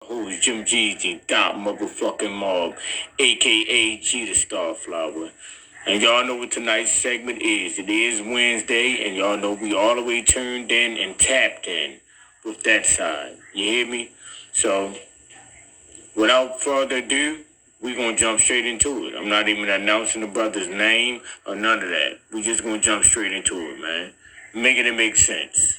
Who's Jim G's the Dot Motherfucking Mob, aka G the Starflower. And y'all know what tonight's segment is. It is Wednesday, and y'all know we all the way turned in and tapped in with that side. You hear me? So, without further ado, we're going to jump straight into it. I'm not even announcing the brother's name or none of that. We're just going to jump straight into it, man. Making it make sense.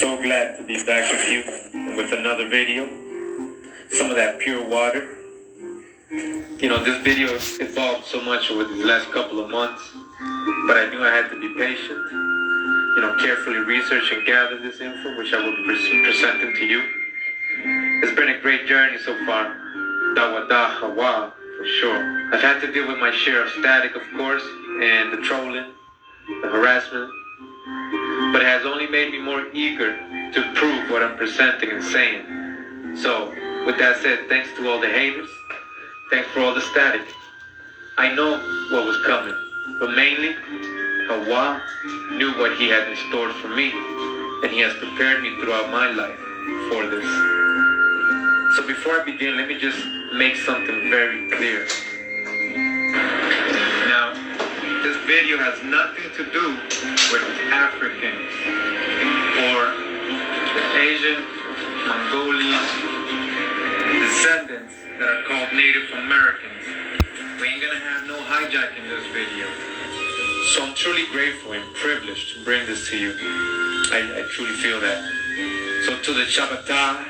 So glad to be back with you with another video. Some of that pure water. You know, this video evolved so much over the last couple of months, but I knew I had to be patient. You know, carefully research and gather this info, which I will be presenting to you. It's been a great journey so far. Dawada Hawa, for sure. I've had to deal with my share of static, of course, and the trolling, the harassment. But it has only made me more eager to prove what I'm presenting and saying. So, with that said, thanks to all the haters. Thanks for all the static. I know what was coming, but mainly, Hawa knew what he had in store for me, and he has prepared me throughout my life for this. So before I begin, let me just make something very clear. Now, this video has nothing to do with Africans or the Asian, Mongolian descendants that are called Native Americans. We ain't gonna have no hijack in this video. So I'm truly grateful and privileged to bring this to you. I truly feel that. So to the Chabata,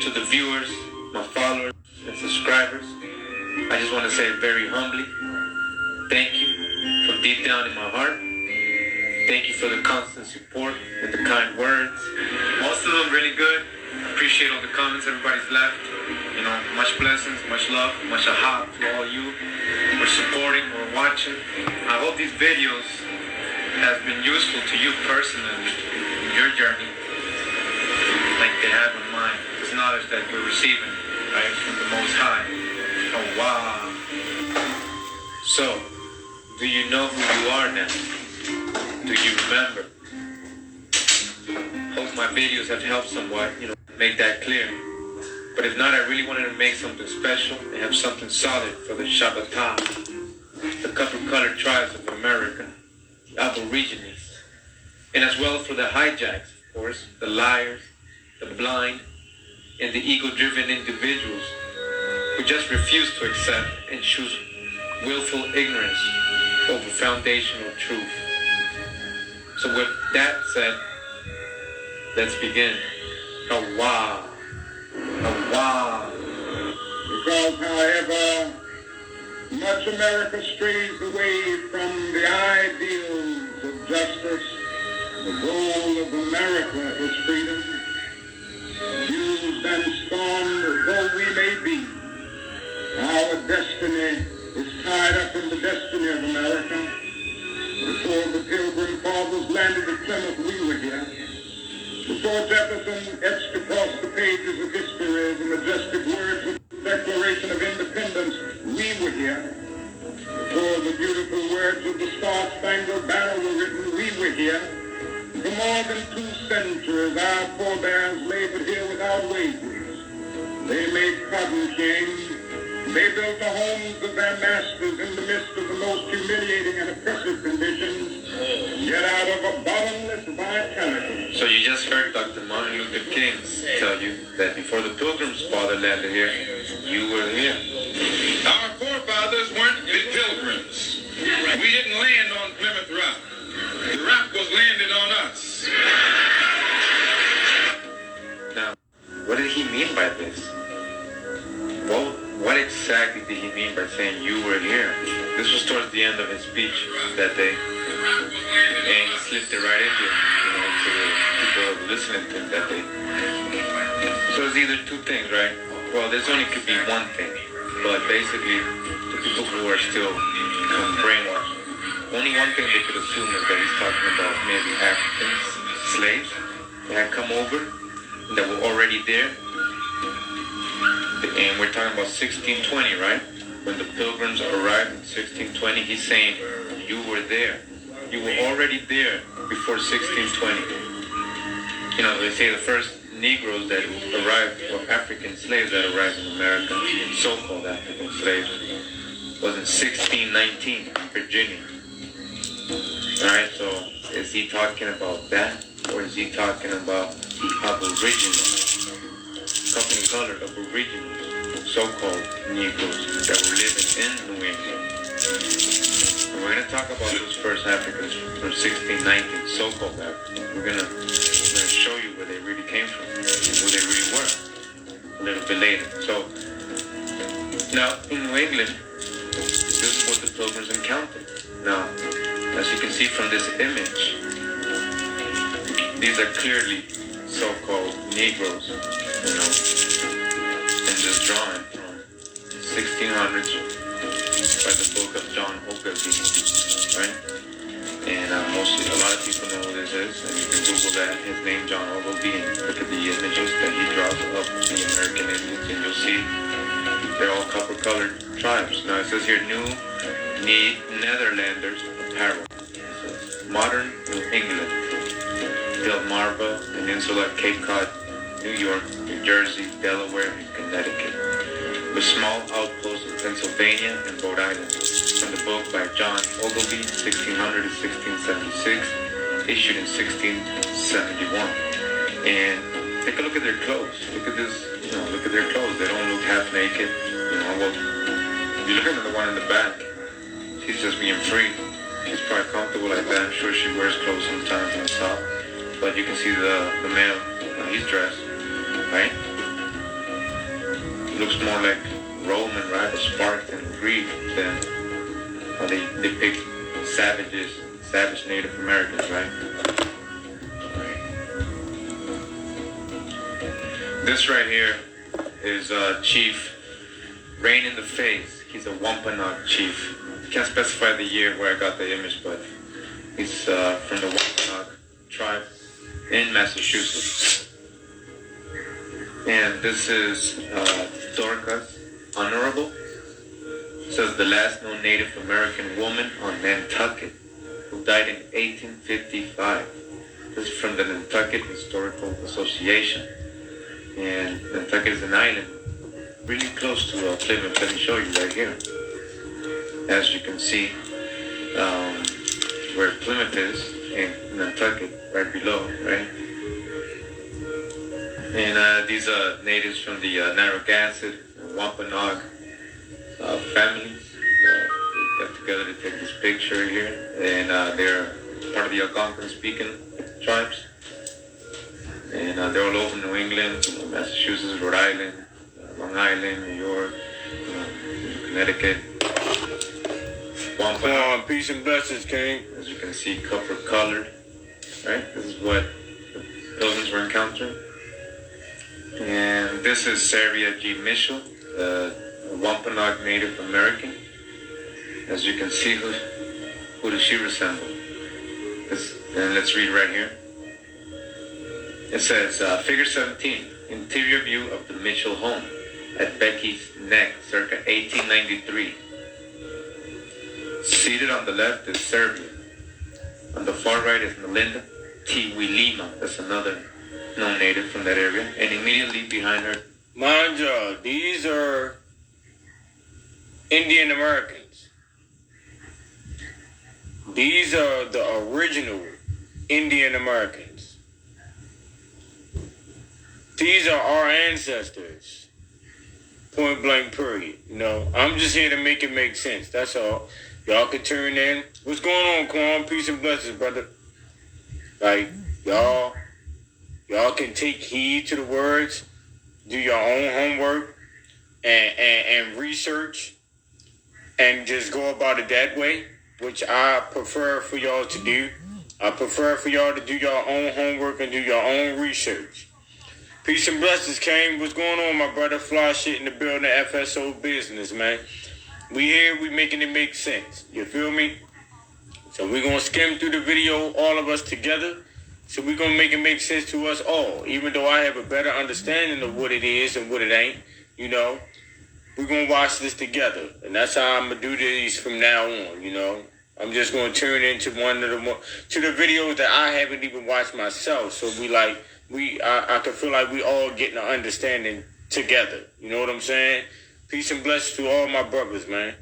to the viewers, my followers and subscribers, I just want to say very humbly, thank you from deep down in my heart. Thank you for the constant support and the kind words. Most of them really good. Appreciate all the comments everybody's left. You know, much blessings, much love, much aha to all you for supporting or watching. I hope these videos have been useful to you personally in your journey, like they have in mine. This knowledge that we're receiving, right, from the Most High. Oh, wow. So, do you know who you are now? Do you remember? Hope my videos have helped somewhat, make that clear. But if not, I really wanted to make something special and have something solid for the Shabata, the copper-colored tribes of America, the Aborigines, and as well for the hijacks, of course, the liars, the blind, and the ego-driven individuals who just refuse to accept and choose willful ignorance over foundational truth. So with that said, let's begin. Hawa. Hawa. Because, however, much America strays away from the ideals of justice, the goal of America is freedom. Used and scorned though we may be, our destiny is tied up in the destiny of America. Before the Pilgrim Fathers landed at Plymouth, we were here. Before Jefferson etched across the pages of history the majestic words of the Declaration of Independence, we were here. Before the beautiful words of the Star-Spangled Banner were written, we were here. For more than 2 centuries, our forebears labored here without wages. They made cotton kings. They built the homes of their masters in the midst of the most humiliating and oppressive conditions, yet out of a bottomless vitality. So you just heard Dr. Martin Luther King tell you that before the Pilgrims' father landed here, you were here. Our forefathers weren't the Pilgrims. We didn't land on Plymouth Rock. The rock was landed on us. Now, what did he mean by this? What exactly did he mean by saying you were here? This was towards the end of his speech that day. And he slipped it right in there, to the people listening to him that day. So it's either two things, right? Well, this only could be one thing, but basically, the people who are still brainwashed, only one thing they could assume is that he's talking about maybe African slaves that had come over, that were already there. And we're talking about 1620, right? When the Pilgrims arrived in 1620, he's saying, you were there. You were already there before 1620. You know, they say the first Negroes that arrived, or African slaves that arrived in America, so-called African slaves, was in 1619 in Virginia. Alright, so is he talking about that? Or is he talking about the Aboriginals, company colored Aboriginals, so-called Negroes that were living in New England? And we're going to talk about those first Africans from 1619, so-called Africans. We're going to show you where they really came from, and who they really were, a little bit later. So, now, in New England, this is what the Pilgrims encountered. Now, as you can see from this image, these are clearly so-called Negroes, you know, in this drawing from 1600s by the book of John Ogilvie, right? And mostly, a lot of people know who this is, and you can Google that, his name, John Ogilvie, and look at the images that he draws of the American Indians, and you'll see they're all copper-colored tribes. Now, it says here, New Netherlanders apparel. Modern New England, Delmarva, Peninsula, Cape Cod, New York, New Jersey, Delaware, and Connecticut, with small outposts in Pennsylvania and Rhode Island. From the book by John Ogilvie, 1600 to 1676, issued in 1671. And take a look at their clothes. Look at this, you know, look at their clothes. They don't look half naked. You know, well, if you look at the one in the back, she's just being free. She's probably comfortable like that. I'm sure she wears clothes sometimes on top. But you can see the male, he's dressed, right? He looks more like Roman, right? Or Spartan and Greek than how they depict savage Native Americans, right? This right here is Chief Rain in the Face. He's a Wampanoag chief. Can't specify the year where I got the image, but he's from the Wampanoag tribe in Massachusetts. And this is Dorcas Honorable. It says the last known Native American woman on Nantucket, who died in 1855. This is from the Nantucket Historical Association. And Nantucket is an island really close to Plymouth. Let me show you right here. As you can see, where Plymouth is, in Nantucket, right below, right? And these are natives from the Narragansett and Wampanoag families. We got together to take this picture here. And they're part of the Algonquin-speaking tribes. And they're all over New England, Massachusetts, Rhode Island, Long Island, New York, Connecticut. Wampanoag, peace and blessings, King. As you can see, copper colored, right? This is what the Pilgrims were encountering. And this is Sarvia G. Mitchell, a Wampanoag Native American. As you can see, who does she resemble? And let's read right here. It says, Figure 17, interior view of the Mitchell home at Becky's Neck, circa 1893. Seated on the left is Serbia. On the far right is Melinda T. Wilima. That's another known native from that area. And immediately behind her... Mind you, these are Indian Americans. These are the original Indian Americans. These are our ancestors. Point blank period. You know, I'm just here to make it make sense. That's all. Y'all can turn in. What's going on, Quan? Peace and blessings, brother. Like, y'all can take heed to the words, do your own homework, and research, and just go about it that way, which I prefer for y'all to do. I prefer for y'all to do your own homework and do your own research. Peace and blessings, Kane. What's going on, my brother? Fly shit in the building, FSO business, man. We here, we making it make sense. You feel me? So we're going to skim through the video, all of us together. So we're going to make it make sense to us all. Even though I have a better understanding of what it is and what it ain't, you know. We're going to watch this together. And that's how I'm going to do these from now on, you know. I'm just going to turn into one of the videos that I haven't even watched myself. So I can feel like we all getting an understanding together. You know what I'm saying? Peace and blessings to all my brothers, man.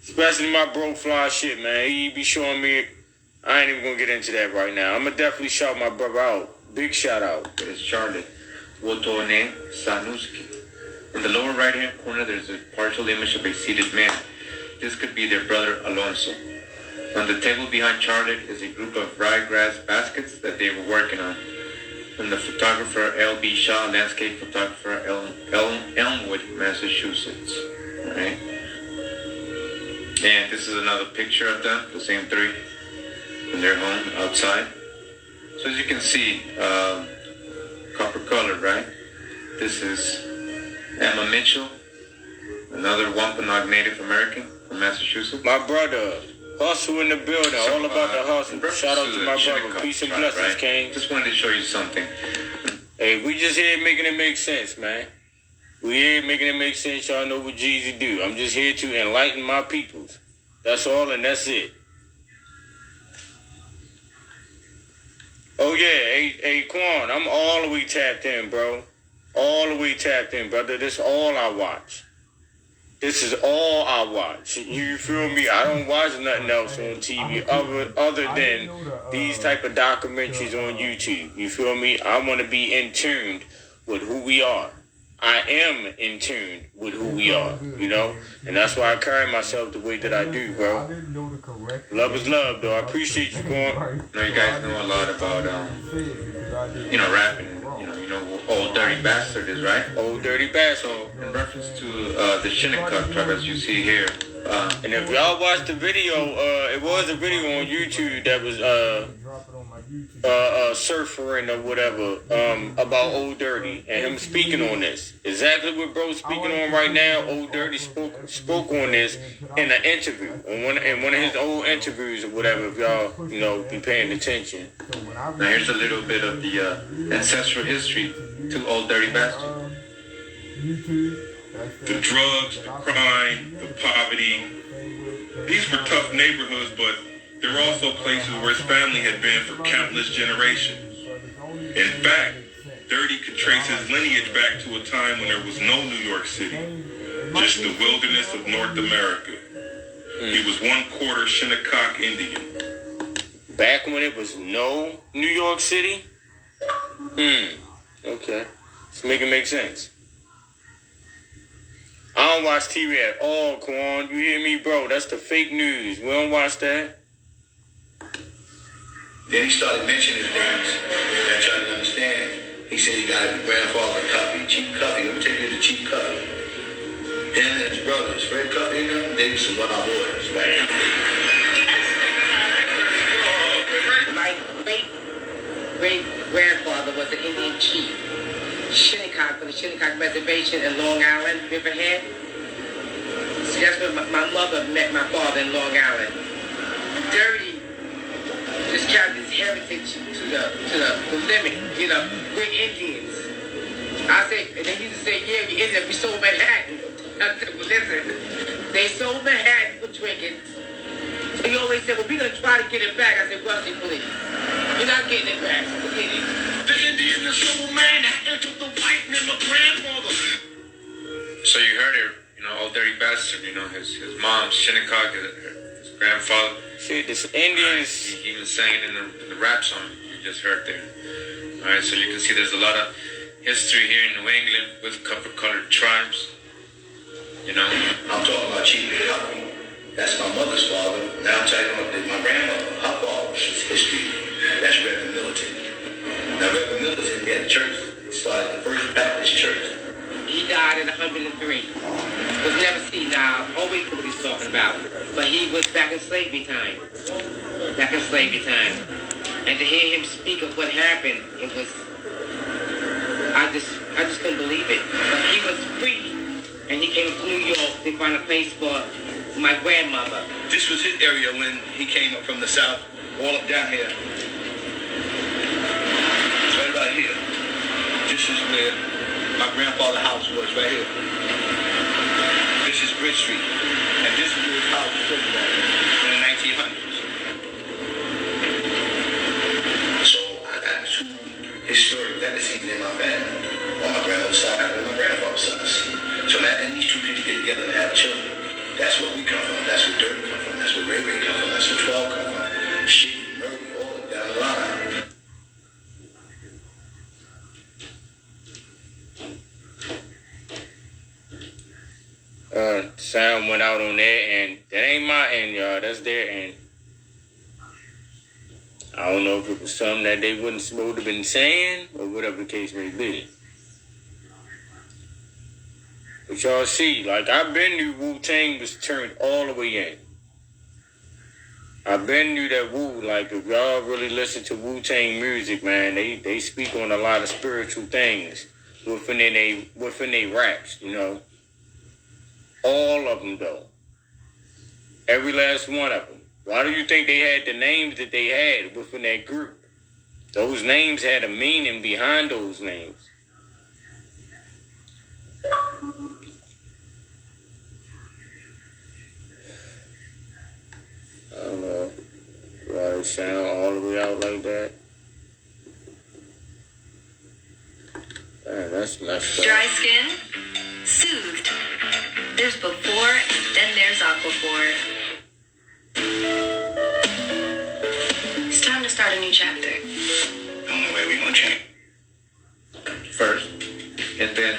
Especially my bro Fly shit, man. He be showing me. I ain't even going to get into that right now. I'm going to definitely shout my brother out. Big shout out. It's Charlotte Wotone Sanuski. In the lower right-hand corner, there's a partial image of a seated man. This could be their brother Alonso. On the table behind Charlotte is a group of ryegrass baskets that they were working on. And the photographer L.B. Shaw, landscape photographer Elmwood, Massachusetts. Right? And this is another picture of them, the same three, in their home outside. So as you can see, copper color, right? This is Emma Mitchell, another Wampanoag Native American from Massachusetts. My brother, hustle in the building, So, all about the hustle. Shout out to my brother. Shinnecock Peace and tribe, blessings, right? King. Just wanted to show you something. Hey, we just here making it make sense, man. We here making it make sense. Y'all know what Jeezy do. I'm just here to enlighten my peoples. That's all, and that's it. Oh, yeah. Hey, Quan, I'm all the way tapped in, bro. All the way tapped in, brother. This is all I watch. This is all I watch. You feel me? I don't watch nothing else on TV other than these type of documentaries on YouTube. You feel me? I want to be in tune with who we are. I am in tune with who we are, you know? And that's why I carry myself the way that I do, bro. Love is love, though. I appreciate you, Quan. I know you guys know a lot about, rapping. You know what Old Dirty Bastard is, right? Old Dirty Bastard. So, in reference to the Shinnecock tribe, as you see here. And if y'all watch the video, it was a video on YouTube that was surfering or whatever about Old Dirty and him speaking on this. Exactly what bro's speaking on right now. Old Dirty spoke on this in an interview, in one of his old interviews or whatever. If y'all be paying attention. Now here's a little bit of the ancestral history to Old Dirty Bastard. The drugs, the crime, the poverty. These were tough neighborhoods, but there were also places where his family had been for countless generations. In fact, Dirty could trace his lineage back to a time when there was no New York City, just the wilderness of North America. He was 1/4 Shinnecock Indian. Back when it was no New York City? Okay. Let's make it make sense. I don't watch TV at all, Quan. You hear me, bro? That's the fake news. We don't watch that. Then he started mentioning things that y'all didn't understand. He said he got his grandfather a copy, cheap copy. Let me take you to cheap copy. Him and his brothers, Fred Copy and them, they used to run our boys, right? My great-grandfather was an Indian chief. Shinnecock, for the Shinnecock Reservation in Long Island, Riverhead. See, that's where my mother met my father in Long Island. Dirty just carried his heritage to the limit. We're Indians. I say, and they used to say, yeah, we're Indians. We sold Manhattan. I said, well, listen, they sold Manhattan for drinking. So he always said, well, we're going to try to get it back. I said, well, please. You're not getting it back. Forget it. The Indian, the soul man that entered the white man, my grandfather. So you heard it, Old Dirty Bastard, his mom, Shinnecock, his grandfather. Shit, this Indians. He even sang it in the rap song you just heard there. Alright, so you can see there's a lot of history here in New England with copper-colored tribes. I'm talking about Chief Copy. That's my mother's father. Now I'm talking about my grandmother, her father's history. That's Reverend Militant. Now Reverend Militant, he had a church. He started the first Baptist church. He died in 103. Was never seen now. Always knew what he's talking about. But he was back in slavery time. And to hear him speak of what happened, it was I just couldn't believe it. But he was free, and he came to New York to find a place for my grandmother. This was his area when he came up from the south, all up down here. It's right about here. This is where my grandfather's house was, right here. This is Bridge Street, and this is where his house was situated in the 1900s. So I got two historic legacies in my family, on my grandmother's side and on my grandfather's side. So now, and these two people get together and have children. That's where we come from. That's where Dirty come from. That's where Ray Ray come from. That's where 12 come from. Shit, Murray, all down the line. Sound went out on that, and that ain't my end, y'all. That's their end. I don't know if it was something that they wouldn't supposed to have been saying, or whatever the case may be. But y'all see, like, I've been knew Wu-Tang was turned all the way in. I've been knew that Wu, like, if y'all really listen to Wu-Tang music, man, they speak on a lot of spiritual things within they raps, you know. All of them, though. Every last one of them. Why do you think they had the names that they had within that group? Those names had a meaning behind those names. I don't know why it sound all the way out like that. Man, that's messed up. Dry skin, soothed. There's before, and then there's aquaphor. It's time to start a new chapter. The only way we gonna change. First, and then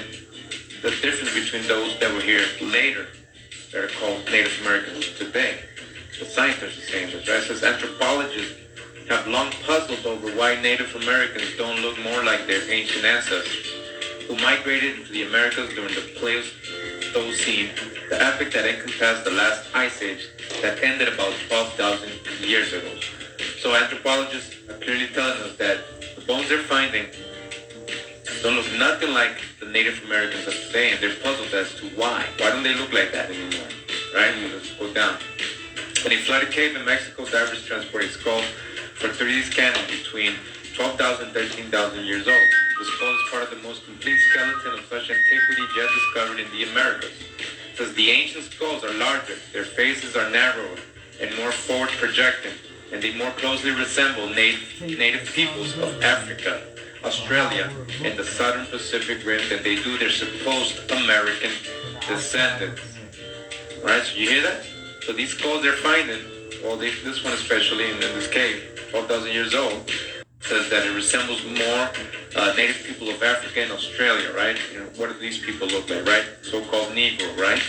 the difference between those that were here later, that are called Native Americans today. The science is the same, right? It says anthropologists have long puzzled over why Native Americans don't look more like their ancient ancestors, who migrated into the Americas during the Pleistocene, the epoch that encompassed the last ice age that ended about 12,000 years ago. So anthropologists are clearly telling us that the bones they're finding don't look nothing like the Native Americans of today, and they're puzzled as to why. Why don't they look like that anymore? Right? Let's go down. In a flooded cave in Mexico, divers transported skulls for 3D scanning between 12,000 and 13,000 years old. The skull is part of the most complete skeleton of such antiquity yet discovered in the Americas. It says the ancient skulls are larger, their faces are narrower and more forward projecting, and they more closely resemble native peoples of Africa, Australia, and the southern Pacific Rim than they do their supposed American descendants. Alright, so you hear that? So these skulls they're finding, well, this one especially in this cave, 12,000 years old, says that it resembles more native people of Africa and Australia, right? You know, what do these people look like, right? So-called Negro, right?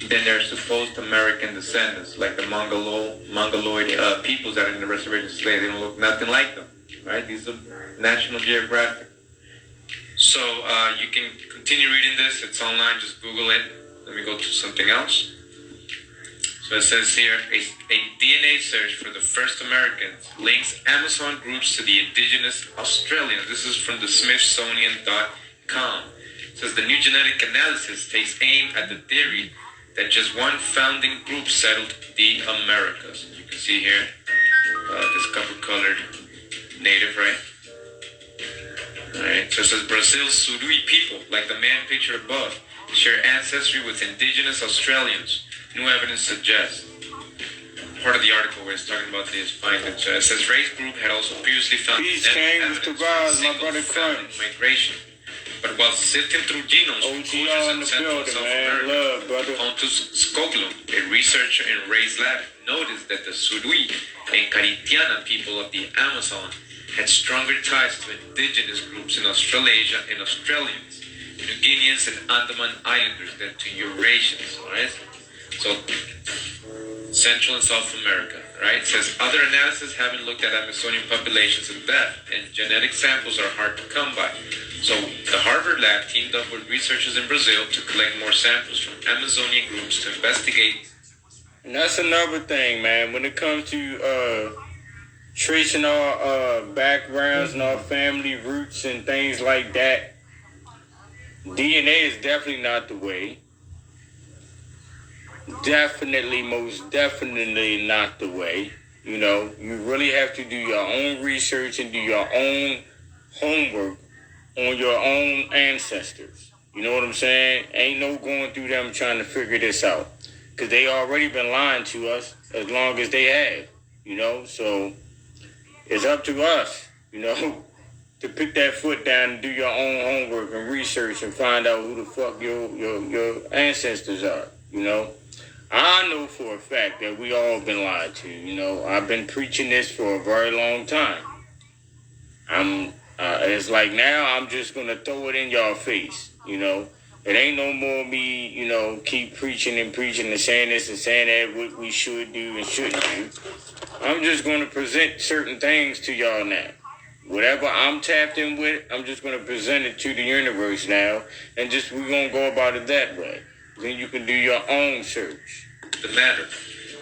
Then they're supposed American descendants, like the Mongoloid peoples that are in the reservation slave. They don't look nothing like them, right? These are National Geographic. So you can continue reading this. It's online. Just Google it. Let me go to something else. So it says here, a DNA search for the first Americans links Amazon groups to the indigenous Australians. This is from the Smithsonian.com. It says the new genetic analysis takes aim at the theory that just one founding group settled the Americas. You can see here, this copper-colored native, right? Alright, so it says Brazil's Surui people, like the man pictured above, share ancestry with indigenous Australians. New evidence suggests. Part of the article where it's talking about this findings. It says race group had also previously found evidence of single-family migration. But while sifting through genomes from cultures in Central and South America, Pontus Skoglund, a researcher in Ray's lab, noticed that the Surui and Caritiana people of the Amazon had stronger ties to indigenous groups in Australasia and Australians, New Guineans and Andaman Islanders than to Eurasians. Right? So, Central and South America, right? It says other analyses haven't looked at Amazonian populations in depth, and genetic samples are hard to come by. So, the Harvard lab teamed up with researchers in Brazil to collect more samples from Amazonian groups to investigate. And that's another thing, man. When it comes to tracing our backgrounds and our family roots and things like that. DNA is definitely not the way. Definitely, most definitely not the way. You know, you really have to do your own research and do your own homework on your own ancestors. You know what I'm saying? Ain't no going through them trying to figure this out. Because they already been lying to us as long as they have. You know, so it's up to us, you know, to pick that foot down and do your own homework and research and find out who the fuck your ancestors are, you know. I know for a fact that we all been lied to, you know. I've been preaching this for a very long time. It's like now I'm just going to throw it in y'all face, you know. It ain't no more me, you know, keep preaching and saying this and saying that, what we should do and shouldn't do. I'm just going to present certain things to y'all now. Whatever I'm tapped in with, I'm just going to present it to the universe now. And just we're going to go about it that way. Then you can do your own search. The matter.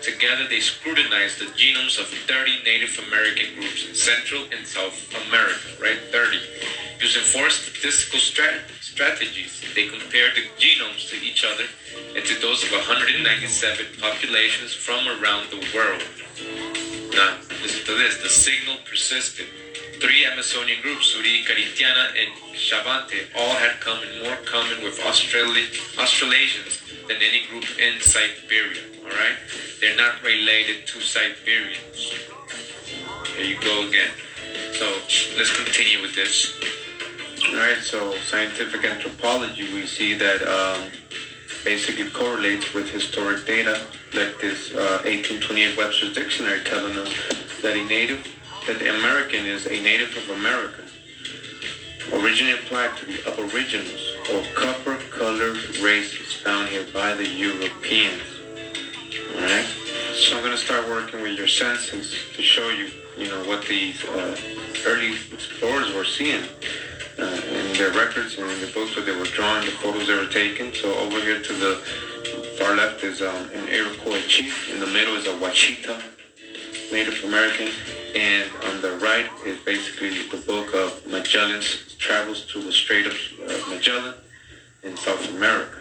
Together they scrutinized the genomes of 30 Native American groups in Central and South America, right? 30. Using 4 statistical strategies, they compared the genomes to each other and to those of 197 populations from around the world. Now, listen to this. The signal persisted. 3 Amazonian groups, Suri, Caritiana, and Shavante, all had more common with Australasians than any group in Siberia, all right? They're not related to Siberians. There you go again. So, let's continue with this. All right, so scientific anthropology, we see that basically correlates with historic data, like this 1828 Webster's Dictionary telling us that the American is a native of America, originally applied to the aboriginals or copper-colored races found here by the Europeans. Alright? So I'm going to start working with your senses to show you, you know, what these early explorers were seeing in their records and in the books where they were drawing, the photos they were taking. So over here to the far left is an Iroquois chief. In the middle is a Wachita, Native American. And on the right is basically the book of Magellan's travels through the Strait of Magellan in South America.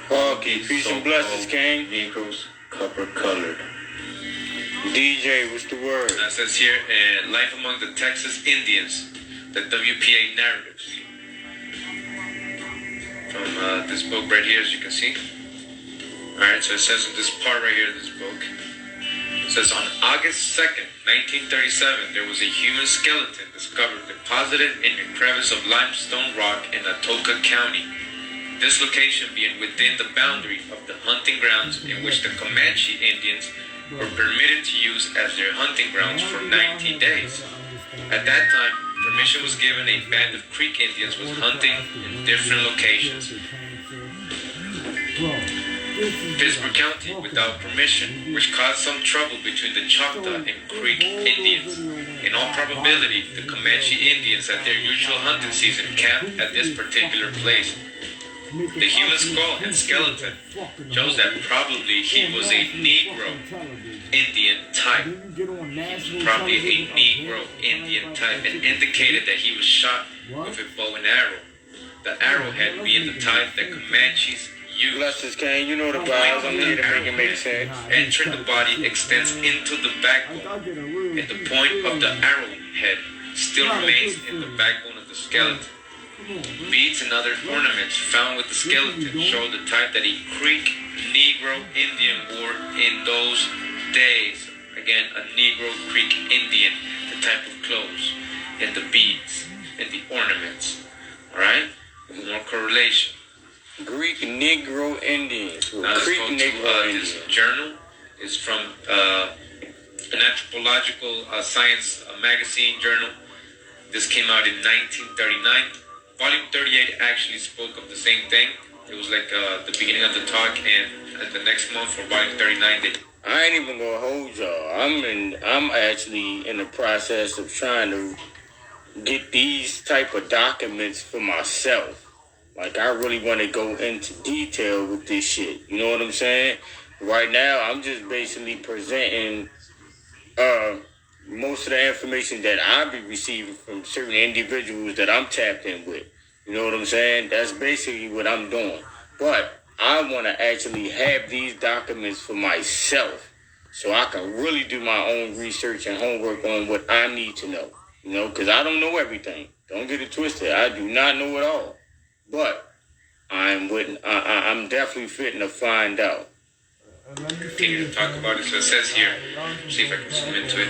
Okay, peace and blessings, King. Negroes, copper-colored. DJ, what's the word? It says here, Life Among the Texas Indians, the WPA narratives. From this book right here, as you can see. Alright, so it says in this part right here, this book, it says on August 2nd, 1937, there was a human skeleton discovered deposited in a crevice of limestone rock in Atoka County. This location being within the boundary of the hunting grounds in which the Comanche Indians were permitted to use as their hunting grounds for 90 days. At that time, permission was given. A band of Creek Indians was hunting in different locations. Pittsburgh County without permission, which caused some trouble between the Choctaw and Creek Indians. In all probability, the Comanche Indians at their usual hunting season camped at this particular place. The human skull and skeleton shows that probably he was a Negro Indian type. Probably a Negro Indian type, and indicated that he was shot with a bow and arrow. The arrowhead being the type that Comanches use. Blessings, King. You know the vibes. I'm here to make it make sense. Entering the body extends into the backbone, and the point of the arrowhead still remains in the backbone of the skeleton. Beads and other ornaments found with the skeleton show the type that a Creek Negro Indian wore in those days. Again, a Negro Creek Indian, the type of clothes, and the beads, and the ornaments. Alright? More correlation. Greek Negro Indians. Now let's Greek go Negro to Indians. this journal. Is from an anthropological science magazine journal. This came out in 1939. Volume 38 actually spoke of the same thing. It was like the beginning of the talk, and the next month for volume 39, I ain't even gonna hold y'all. I'm actually in the process of trying to get these type of documents for myself. Like, I really want to go into detail with this shit. You know what I'm saying? Right now, I'm just basically presenting most of the information that I be receiving from certain individuals that I'm tapped in with. You know what I'm saying? That's basically what I'm doing. But I want to actually have these documents for myself so I can really do my own research and homework on what I need to know. You know, because I don't know everything. Don't get it twisted. I do not know it all. But I'm definitely fitting to find out. Continue to talk about it. So it says here, see if I can zoom into it.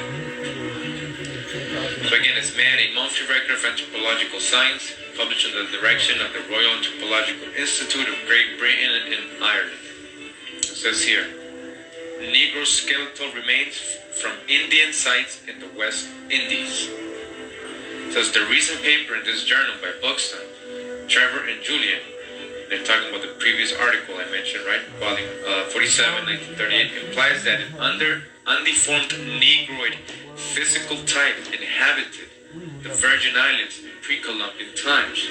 So again, it's Man, a monthly record of anthropological science, published under the direction of the Royal Anthropological Institute of Great Britain and Ireland. It says here, Negro skeletal remains from Indian sites in the West Indies. It says the recent paper in this journal by Buxton, Trevor and Julian, they're talking about the previous article I mentioned, right? Volume 47, 1938, implies that an undeformed Negroid physical type inhabited the Virgin Islands in pre-Columbian times.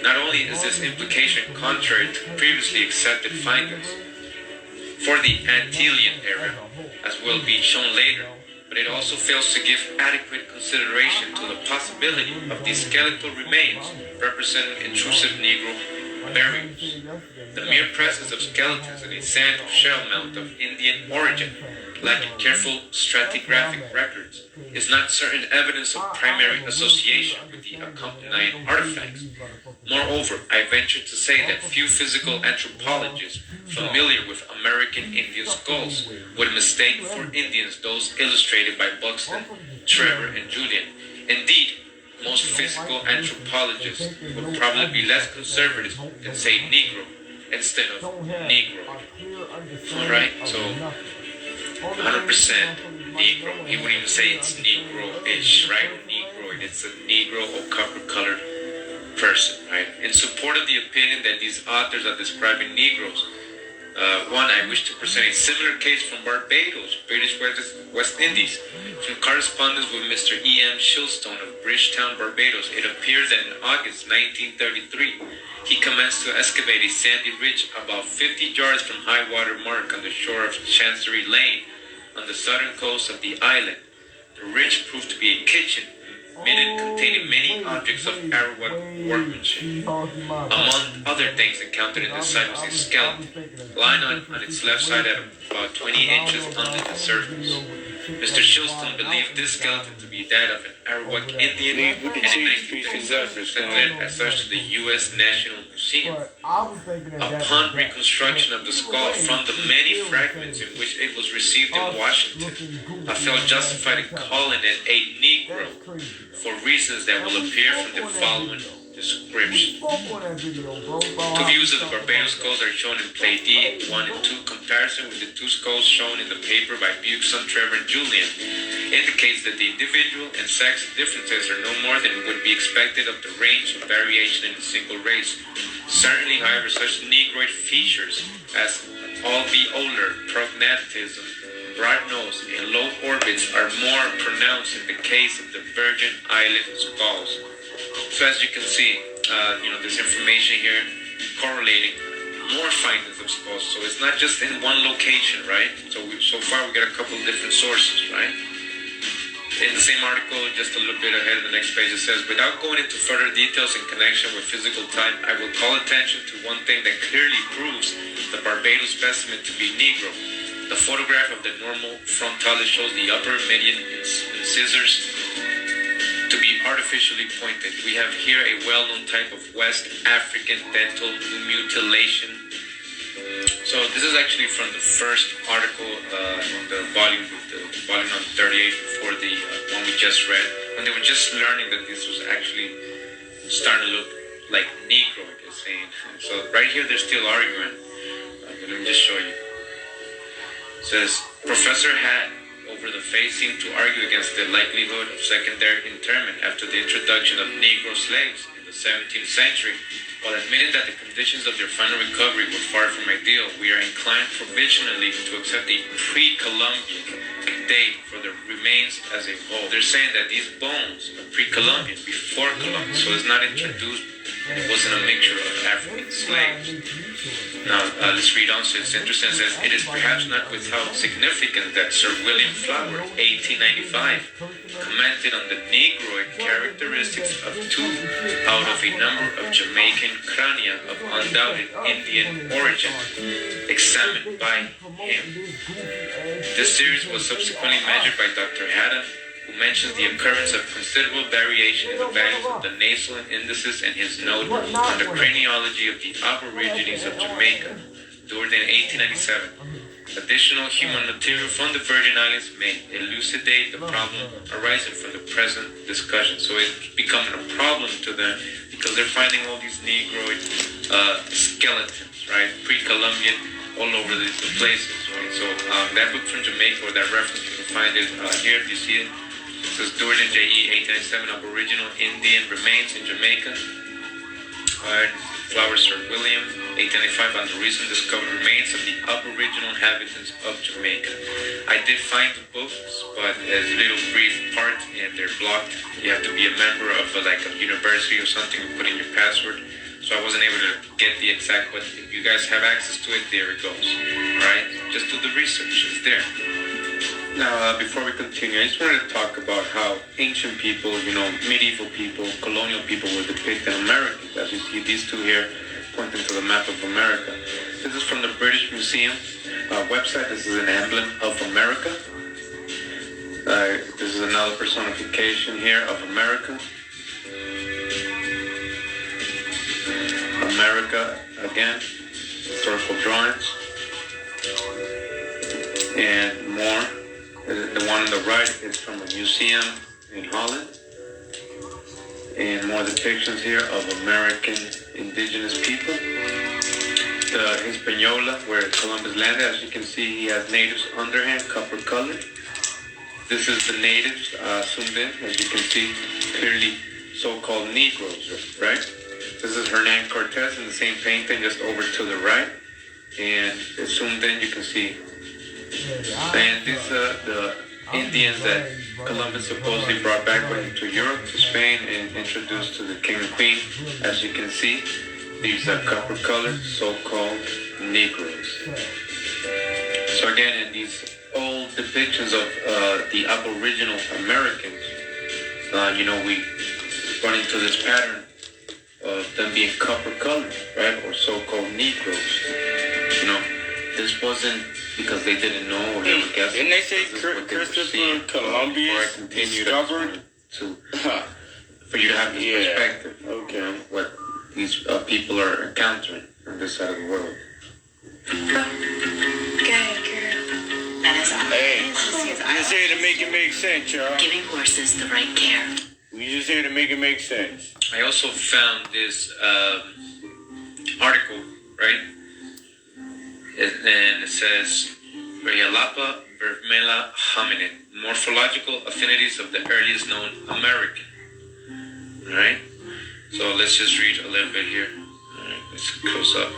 Not only is this implication contrary to previously accepted findings for the Antillean era, as will be shown later, but it also fails to give adequate consideration to the possibility of these skeletal remains representing intrusive Negro burials. The mere presence of skeletons in a sand or shell mound of Indian origin, lacking careful stratigraphic records, is not certain evidence of primary association with the accompanying artifacts. Moreover, I venture to say that few physical anthropologists familiar with American Indian skulls would mistake for Indians those illustrated by Buxton, Trevor, and Julian. Indeed, most physical anthropologists would probably be less conservative and say Negro instead of Negro. Alright, so 100% Negro. He wouldn't even say it's Negro-ish, right? Negroid. It's a Negro or copper-colored person, right? In support of the opinion that these authors are describing Negroes, one, I wish to present a similar case from Barbados, British West Indies. From correspondence with Mr. E.M. Shilstone of Bridgetown, Barbados, it appears that in August 1933, he commenced to excavate a sandy ridge about 50 yards from high water mark on the shore of Chancery Lane on the southern coast of the island. The ridge proved to be a kitchen, containing many objects of Arawak workmanship. Among other things encountered in the site was a skeleton, lying on its left side at about 20 inches under the surface. Mr. Shilston believed this skeleton to be that of an Arawak Indian, and in 1956 presented as such to the U.S. National Museum. Upon reconstruction of the skull from the many fragments in which it was received in Washington, I felt justified in calling it a Negro for reasons that will appear from the following description. Two views of the Barbados skulls are shown in Play D, 1 and 2. Comparison with the two skulls shown in the paper by Buxton, Trevor, and Julian indicates that the individual and sex differences are no more than would be expected of the range of variation in a single race. Certainly, however, such Negroid features as alveolar prognathism, broad nose, and low orbits are more pronounced in the case of the Virgin Island skulls. So as you can see, this information here correlating more findings of skulls. So it's not just in one location, right? So far we got a couple of different sources, right? In the same article, just a little bit ahead of the next page, it says, without going into further details in connection with physical time, I will call attention to one thing that clearly proves the Barbados specimen to be Negro. The photograph of the normal frontalis shows the upper median incisors to be artificially pointed. We have here a well-known type of West African dental mutilation. So this is actually from the first article in the volume number 38 for the one we just read, when they were just learning that this was actually starting to look like Negro, they're saying. So right here they're still arguing. Let me just show you. It says, Professor Hatt over the face seemed to argue against the likelihood of secondary interment after the introduction of Negro slaves in the 17th century. While admitting that the conditions of their final recovery were far from ideal, we are inclined provisionally to accept a pre-Columbian date for the remains as a whole. They're saying that these bones are pre-Columbian, before Columbus, so it's not introduced and it wasn't a mixture of African slaves. Now, let's read on. So it's interesting. It says, it is perhaps not without significance that Sir William Flower, 1895, commented on the Negroid characteristics of 2 out of a number of Jamaican crania of undoubted Indian origin, examined by him. This series was subsequently measured by Dr. Haddon, who mentions the occurrence of considerable variation in the values of the nasal and indices in his note on the craniology of the Aborigines of Jamaica, dured in 1897. Additional human material from the Virgin Islands may elucidate the problem arising from the present discussion. So it's becoming a problem to them because they're finding all these Negroid skeletons, right, pre-Columbian, all over the places, right? So that book from Jamaica, or that reference, you can find it here if you see it. It says, during J.E. 1897, Aboriginal Indian remains in Jamaica. Flower Sir William, 1895, on the recent discovered remains of the Aboriginal inhabitants of Jamaica. I did find the books, but as little brief parts, and they're blocked. You have to be a member of like a university or something and put in your password. So I wasn't able to get the exact, but if you guys have access to it, there it goes. Alright? Just do the research, it's there. Now, before we continue, I just wanted to talk about how ancient people, medieval people, colonial people were depicted in Americans. As you see these two here pointing to the map of America. This is from the British Museum website. This is an emblem of America. This is another personification here of America. America, again, historical drawings. And more. The one on the right is from a museum in Holland. And more depictions here of American indigenous people. The Hispaniola, where Columbus landed, as you can see, he has natives underhand, copper colored. This is the natives zoomed in, as you can see, clearly so-called Negroes, right? This is Hernan Cortez in the same painting, just over to the right. And zoomed in, you can see. And these are the Indians that Columbus supposedly brought back to Europe, to Spain, and introduced to the king and queen. As you can see, these are copper-colored, so-called Negroes. So again, in these old depictions of the Aboriginal Americans, we run into this pattern of them being copper-colored, right, or so-called Negroes. This wasn't because they didn't know or they were guessing. Didn't they say Christopher Columbus discovered? For you to have this perspective. Okay. What these people are encountering on this side of the world. Good girl. That is all. Hey, we just here to make it make sense, y'all. Giving horses the right care. We just here to make it make sense. I also found this article, right? And it says, Rayalapa vermela hominid, morphological affinities of the earliest known American. Alright? So let's just read a little bit here. Alright, let's close up.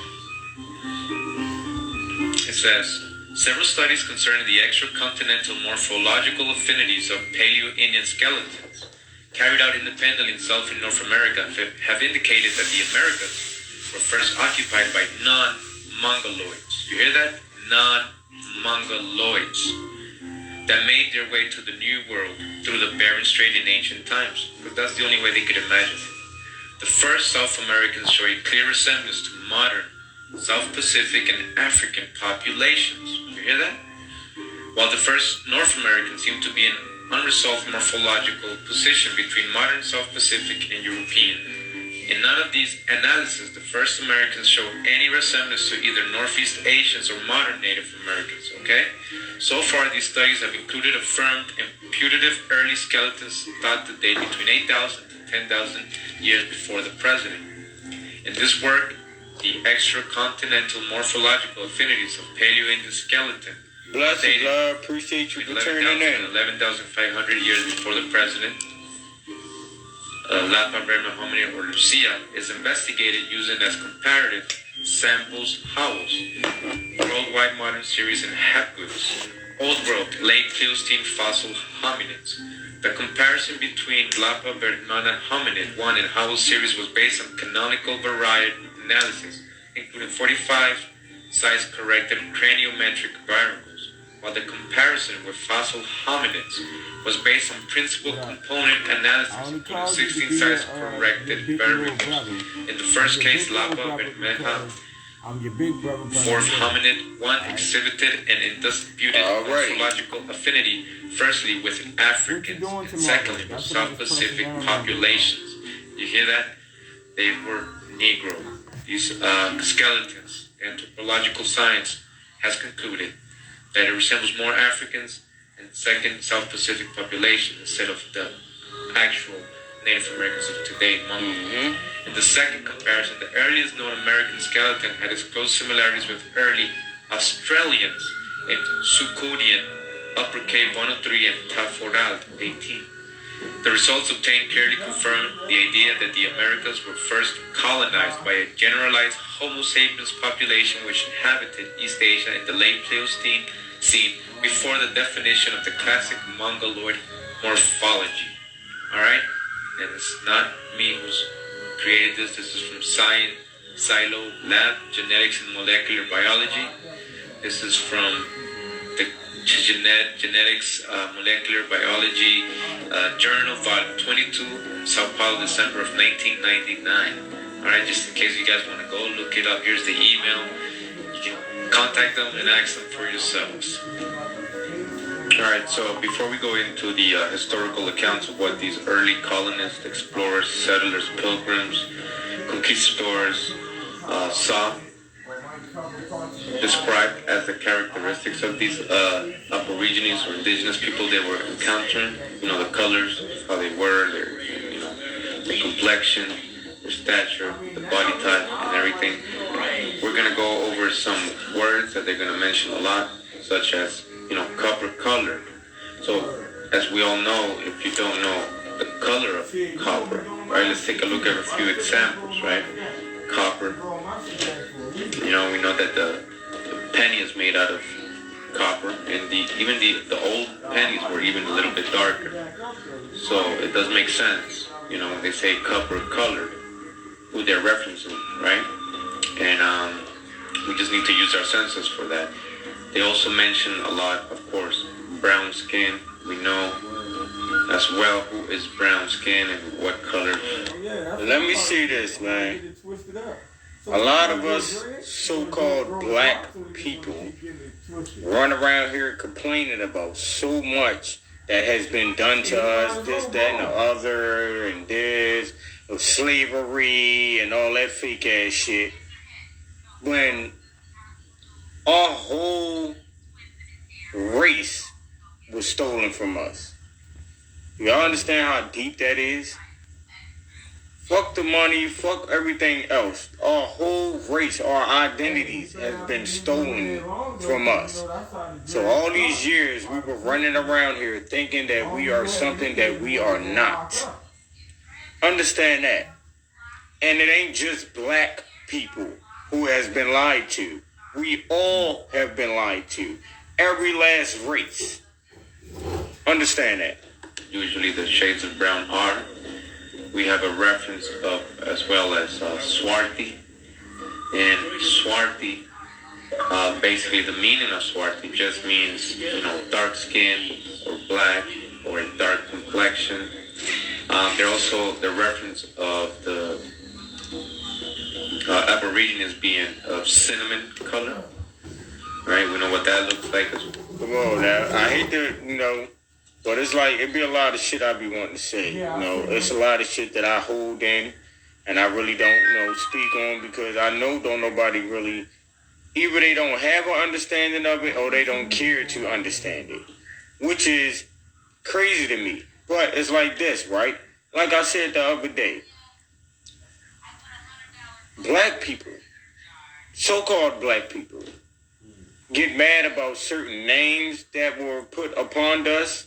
It says, several studies concerning the extracontinental morphological affinities of Paleo-Indian skeletons carried out independently in South and North America have indicated that the Americas were first occupied by non-Mongoloids. You hear that? Non-Mongoloids that made their way to the New World through the Bering Strait in ancient times, because that's the only way they could imagine it. The first South Americans show a clear resemblance to modern South Pacific and African populations. You hear that? While the first North Americans seem to be an unresolved morphological position between modern South Pacific and European. In none of these analyses, the first Americans showed any resemblance to either Northeast Asians or modern Native Americans, okay? So far, these studies have included affirmed and putative early skeletons thought to date between 8,000 to 10,000 years before the present. In this work, the extracontinental morphological affinities of Paleo-Indian skeleton Bless you, Lord. Appreciate you for turning in. 11,500 years before the president. Lapa Verma hominid or Lucia is investigated using as comparative samples howls, worldwide modern series and hapgods, old world late Pleistocene fossil hominids, The comparison between Lapa Bertmana hominid 1 and Howell series was based on canonical variety analysis, including 45 size-corrected craniometric variables, while the comparison with fossil hominids was based on principal component analysis, including 16 size-corrected variables. In the first case, Lapa Bertmana fourth hominid 1 exhibited an indisputed morphological affinity, firstly with Africans and secondly with South Pacific populations. You hear that? They were Negro. These skeletons, anthropological science has concluded that it resembles more Africans and second South Pacific population instead of the actual Native Americans of today, Mongols. In the second comparison, the earliest known American skeleton had its close similarities with early Australians in Sukodian, Upper Cape 103 and Taforald 18. The results obtained clearly confirm the idea that the Americas were first colonized by a generalized Homo sapiens population which inhabited East Asia in the late Pleistocene before the definition of the classic Mongoloid morphology. Alright? And it's not me who's created this. This is from Silo Lab, Genetics and Molecular Biology. This is from the Genetics Molecular Biology Journal, Volume 22, Sao Paulo, December of 1999. Alright, just in case you guys want to go look it up, here's the email. You can contact them and ask them for yourselves. Alright, so before we go into the historical accounts of what these early colonists, explorers, settlers, pilgrims, conquistadors saw, described as the characteristics of these aborigines or indigenous people they were encountering, the colors, how they were, their complexion, their stature, the body type, and everything. We're going to go over some words that they're going to mention a lot, such as copper colored. So, as we all know, if you don't know the color of copper, right, let's take a look at a few examples, right? Copper. We know that the penny is made out of copper, and even the old pennies were even a little bit darker. So, it does make sense, when they say copper colored, who they're referencing, right? And we just need to use our senses for that. They also mention a lot, of course, brown skin. We know as well who is brown skin and what color. Let me see this, man. A lot of us so-called black people run around here complaining about so much that has been done to us, this, that, and the other, and this, of slavery and all that fake ass shit. When our whole race was stolen from us. Y'all understand how deep that is? Fuck the money, fuck everything else. Our whole race, our identities have been stolen from us. So all these years we were running around here thinking that we are something that we are not. Understand that. And it ain't just black people who has been lied to. We all have been lied to. Every last race. Understand that. Usually the shades of brown are. We have a reference of as well as Swarthy. And Swarthy, basically the meaning of Swarthy just means, dark skin or black or a dark complexion. They're also the reference of the Aborigines being of cinnamon color. Right? We know what that looks like. Come on now. I hate to, but it's like, it'd be a lot of shit I be wanting to say. It's a lot of shit that I hold in and I really don't, speak on because I know don't nobody really, either they don't have an understanding of it or they don't care to understand it, which is crazy to me. But it's like this, right? Like I said the other day, black people, so-called black people, get mad about certain names that were put upon us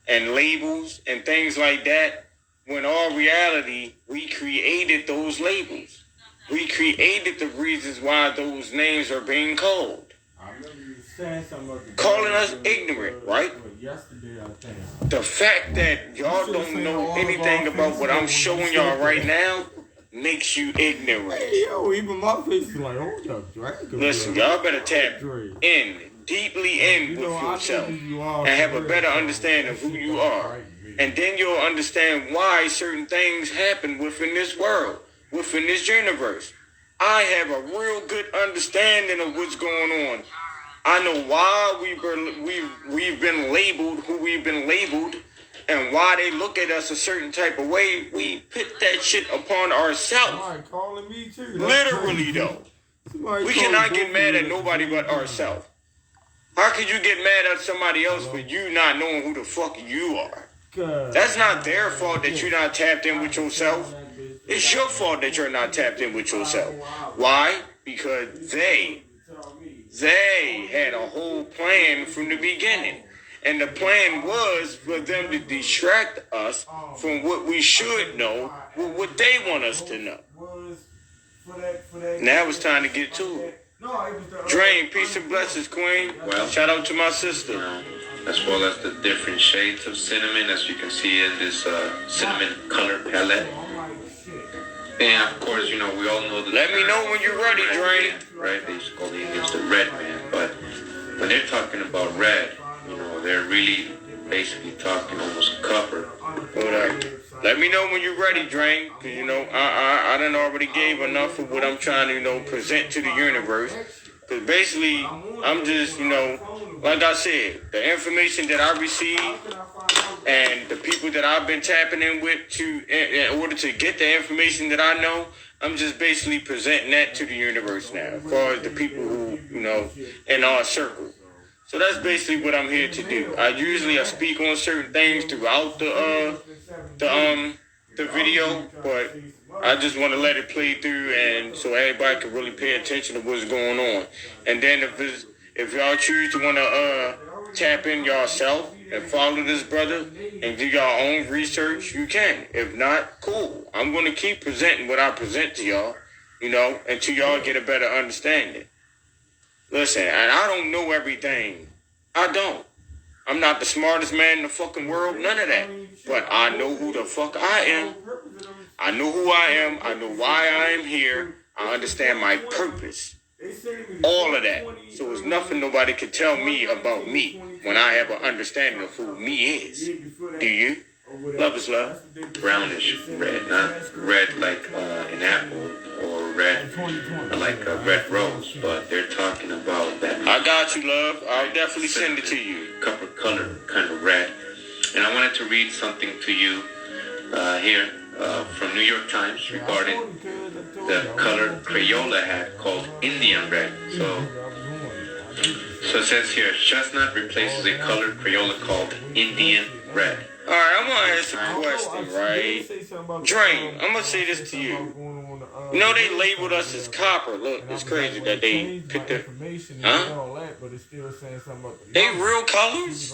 and labels and things like that, when all reality, we created those labels. We created the reasons why those names are being called. Calling us ignorant, right? yesterday, I think. The fact that y'all don't know anything about what I'm showing y'all right now makes you ignorant. Hey, yo, even my face is like, hold up, Drake. Listen, y'all better tap deeply in with yourself and have a better understanding of who you are. And then you'll understand why certain things happen within this world, within this universe. I have a real good understanding of what's going on. I know why we've been labeled who we've been labeled, and why they look at us a certain type of way. We put that shit upon ourselves. Somebody calling me too. Literally though. We cannot get mad at nobody but ourselves. How could you get mad at somebody else for you not knowing who the fuck you are? That's not their fault that you're not tapped in with yourself. It's your fault that you're not tapped in with yourself. Why? Because they had a whole plan from the beginning. And the plan was for them to distract us from what we should know, with what they want us to know. Now it's time to get to it. Drain, peace and blessings, Queen. Well, shout out to my sister. As well as the different shades of cinnamon, as you can see in this cinnamon color palette. And of course, we all know the Let me know when you're ready, Drain. Right? They used to call the Indians the red man. But when they're talking about red, they're really basically talking almost copper. Let me know when you're ready, Drain. Because, I done already gave enough of what I'm trying to, present to the universe. Because basically, I'm just, like I said, the information that I receive and the people that I've been tapping in with in order to get the information that I know, I'm just basically presenting that to the universe now, as far as the people who, in our circle. So that's basically what I'm here to do. I speak on certain things throughout the video, but I just want to let it play through, and so everybody can really pay attention to what's going on. And then if y'all choose to want to tap in yourself and follow this brother and do your own research, you can. If not, cool. I'm going to keep presenting what I present to y'all, until y'all get a better understanding. Listen, and I don't know everything. I don't. I'm not the smartest man in the fucking world, none of that. But I know who the fuck I am. I know who I am. I know why I am here. I understand my purpose. All of that. So there's nothing nobody can tell me about me when I have an understanding of who me is. Do you? Love is love. Brownish red, not red like an apple or red like a red rose, but they're talking about that. I got you, love. I'll definitely send it to you. Copper color, kind of red. And I wanted to read something to you here from New York Times regarding the color Crayola had called Indian red. So it says here, chestnut replaces a color Crayola called Indian red. All right, I'm going to ask a question, right? Drain, I'm going to say this to you. They labeled us as copper. Look, it's crazy that they picked the... Huh? They real colors?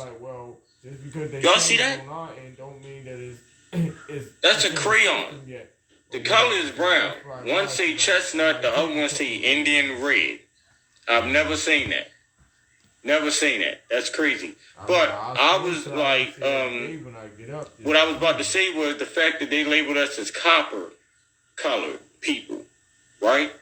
Y'all see that? That's a crayon. The color is brown. One say chestnut, the other one say Indian red. I've never seen that. Never seen that. That's crazy. But I was like, what I was about to say was the fact that they labeled us as copper colored people, right?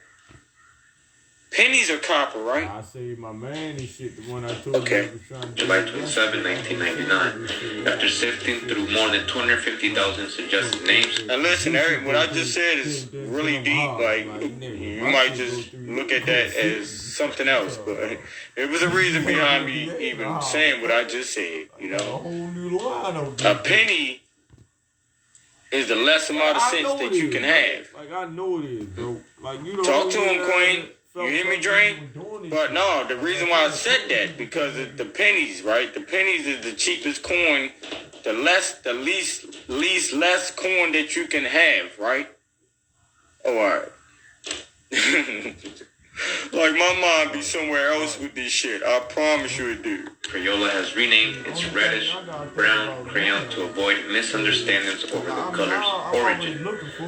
Pennies are copper, right? I say my man and shit, the one I told okay. you. July 27, 1999. After sifting through more than 250,000 suggested names. And listen, Eric, what I just said is really deep. Like, you might just look at that as something else, but there was a reason behind me even saying what I just said, A penny is the less amount of cents that you can have. Like, I know it is, bro. Like, you talk to him, Queen. You hear me, Drain? But no, the reason why I said that, because of the pennies, right? The pennies is the cheapest coin, the least less coin that you can have, right? Oh, all right. Like, my mind be somewhere else with this shit. I promise you it do. Crayola has renamed its reddish-brown crayon to avoid misunderstandings over the color's origin.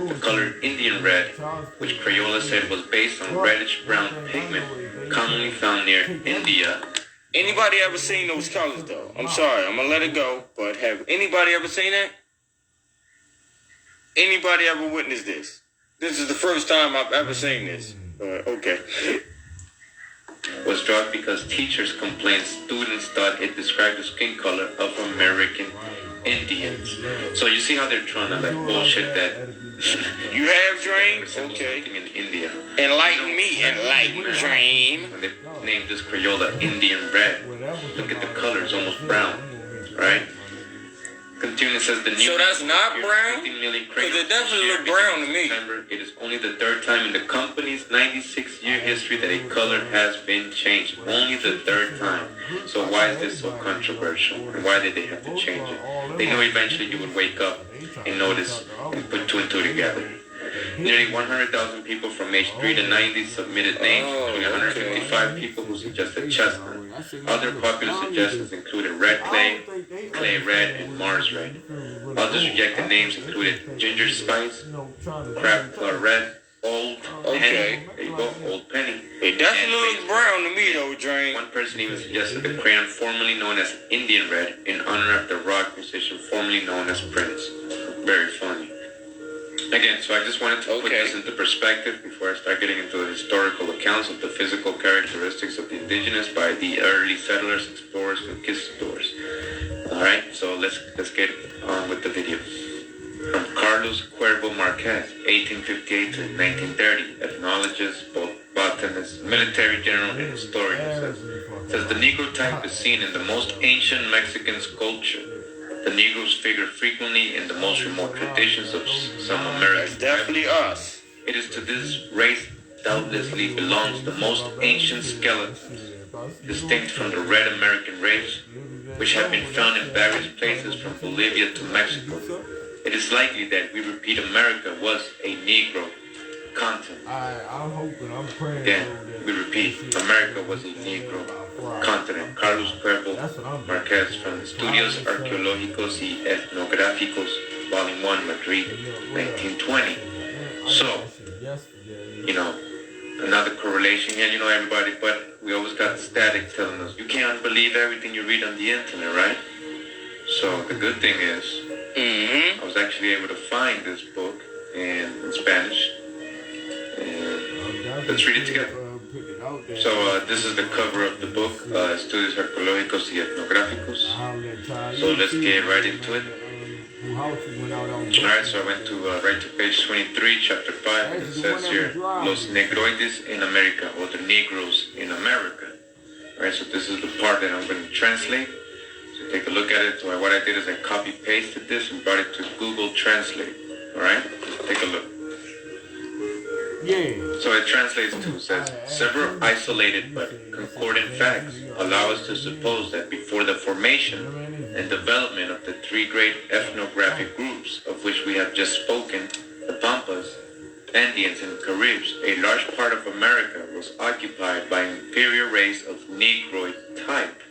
The color Indian red, which Crayola said was based on reddish-brown pigment commonly found near India, Anybody ever seen those colors though? I'm sorry, I'm gonna let it go. But have anybody ever seen that? Anybody ever witnessed this? This is the first time I've ever seen this. Okay. Was dropped because teachers complained students thought it described the skin color of American Indians. So you see how they're trying to like bullshit that. You have dreams? Okay. In India. Enlighten me, enlighten dream. When they named this Crayola Indian red, look at the color, it's almost brown, right? Continuing says the new. So that's not brown? Because it definitely look brown to me. Remember, it is only the third time in the company's 96-year history that a color has been changed. Only the third time. So why is this so controversial? And why did they have to change it? They knew eventually you would wake up and notice and put two and two together. Nearly 100,000 people from age 3 to 90 submitted names, including 155 people who suggested chestnut. Other popular suggestions included red clay, clay red, and Mars red. Others rejected names included ginger spice, crab red, old penny. There you go, old penny. It definitely looks brown to me though, Drain. One person even suggested the crayon formerly known as Indian red in honor of the rock musician formerly known as Prince. Very funny. Again, so I just wanted to put this into perspective before I start getting into the historical accounts of the physical characteristics of the indigenous by the early settlers, explorers, and conquistadors. Alright, so let's get on with the video. From Carlos Cuervo Marquez, 1858 to 1930, ethnologist, botanist, military general, and historian, says the Negro type is seen in the most ancient Mexican sculpture. The Negroes figure frequently in the most remote traditions of some Americans. That's definitely us. It is to this race doubtlessly belongs the most ancient skeletons, distinct from the red American race, which have been found in various places from Bolivia to Mexico. It is likely that we repeat America was a Negro continent. I'm hoping, I'm praying. Then we repeat, America was a Negro continent. Carlos Cuervo Marquez from Estudios Arqueológicos y Etnográficos, Volume 1, Madrid, 1920. So, another correlation here, everybody, but we always got the static telling us, you can't believe everything you read on the internet, right? So, the good thing is, I was actually able to find this book in Spanish. And let's read it together. So this is the cover of the book, Estudios Arqueológicos y Etnográficos. So let's get right into it. Alright, so I went to right to page 23, chapter 5, and it says here, Los Negroides in America, or the Negroes in America. Alright, so this is the part that I'm going to translate. So take a look at it. So what I did is I copy-pasted this and brought it to Google Translate. Alright, take a look. So it translates to, says, several isolated but concordant facts allow us to suppose that before the formation and development of the three great ethnographic groups of which we have just spoken, the Pampas, Andeans, and Caribs, a large part of America was occupied by an inferior race of Negroid type.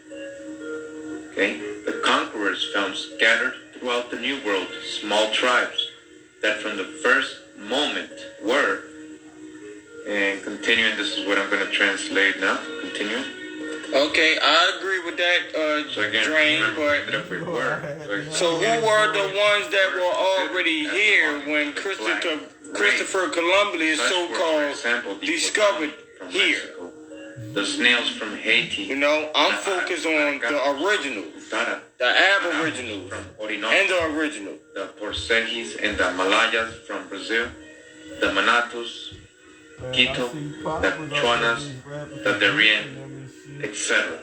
The conquerors found scattered throughout the New World small tribes that from the first moment were, and continuing, this is what I'm going to translate now. Continuing. Okay, I agree with that, so again, Drain, but... So who were the ones that were already here when Christopher Columbus, so-called, discovered here? The snails from Haiti. I'm focused on the originals, the aboriginals, and the original. The Portuguese and the Malayas from Brazil, the Manatus, Quito, the Chuanas, the Darien, etc.